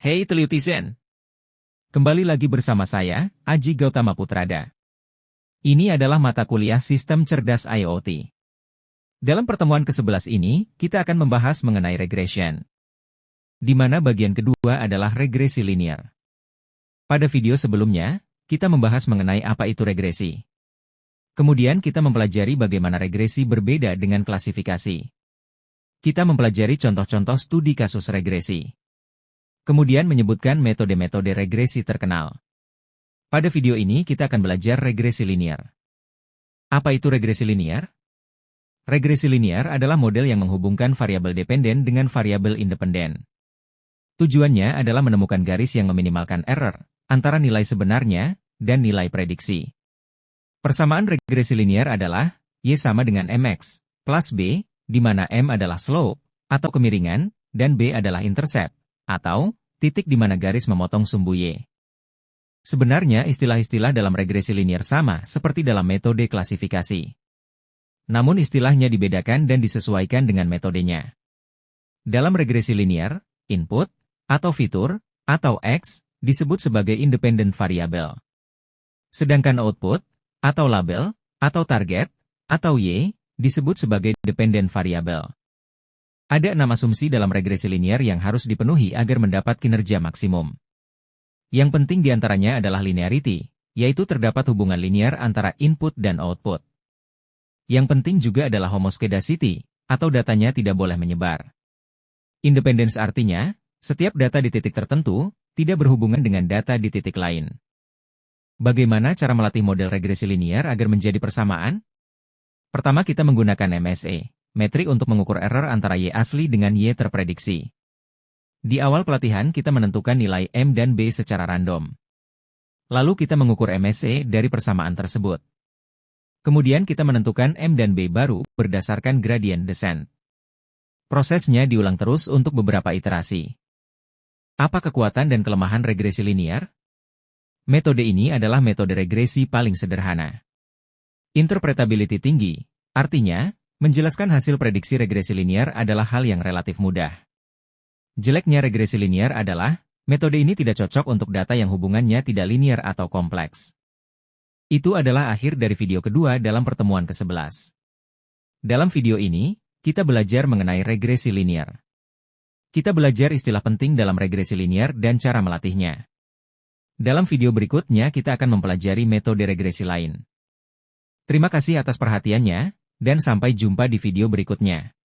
Hey Telutizen! Kembali lagi bersama saya, Aji Gautama Putrada. Ini adalah mata kuliah Sistem Cerdas IoT. Dalam pertemuan ke-11 ini, kita akan membahas mengenai regression, di mana bagian kedua adalah regresi linear. Pada video sebelumnya, kita membahas mengenai apa itu regresi. Kemudian kita mempelajari bagaimana regresi berbeda dengan klasifikasi. Kita mempelajari contoh-contoh studi kasus regresi. Kemudian menyebutkan metode-metode regresi terkenal. Pada video ini kita akan belajar regresi linear. Apa itu regresi linear? Regresi linear adalah model yang menghubungkan variabel dependen dengan variabel independen. Tujuannya adalah menemukan garis yang meminimalkan error antara nilai sebenarnya dan nilai prediksi. Persamaan regresi linear adalah Y sama dengan Mx plus B, di mana M adalah slope atau kemiringan dan B adalah intercept atau titik di mana garis memotong sumbu Y. Sebenarnya istilah-istilah dalam regresi linear sama seperti dalam metode klasifikasi. Namun istilahnya dibedakan dan disesuaikan dengan metodenya. Dalam regresi linear, input, atau fitur, atau X, disebut sebagai independent variable. Sedangkan output, atau label, atau target, atau Y, disebut sebagai dependent variable. Ada 6 asumsi dalam regresi linear yang harus dipenuhi agar mendapat kinerja maksimum. Yang penting diantaranya adalah linearity, yaitu terdapat hubungan linear antara input dan output. Yang penting juga adalah homoscedasty, atau datanya tidak boleh menyebar. Independence artinya, setiap data di titik tertentu, tidak berhubungan dengan data di titik lain. Bagaimana cara melatih model regresi linear agar menjadi persamaan? Pertama kita menggunakan MSE. Metrik untuk mengukur error antara Y asli dengan Y terprediksi. Di awal pelatihan kita menentukan nilai M dan B secara random. Lalu kita mengukur MSE dari persamaan tersebut. Kemudian kita menentukan M dan B baru berdasarkan gradient descent. Prosesnya diulang terus untuk beberapa iterasi. Apa kekuatan dan kelemahan regresi linear? Metode ini adalah metode regresi paling sederhana. Interpretability tinggi, artinya, menjelaskan hasil prediksi regresi linear adalah hal yang relatif mudah. Jeleknya regresi linear adalah, metode ini tidak cocok untuk data yang hubungannya tidak linear atau kompleks. Itu adalah akhir dari video kedua dalam pertemuan ke-11. Dalam video ini, kita belajar mengenai regresi linear. Kita belajar istilah penting dalam regresi linear dan cara melatihnya. Dalam video berikutnya kita akan mempelajari metode regresi lain. Terima kasih atas perhatiannya, dan sampai jumpa di video berikutnya.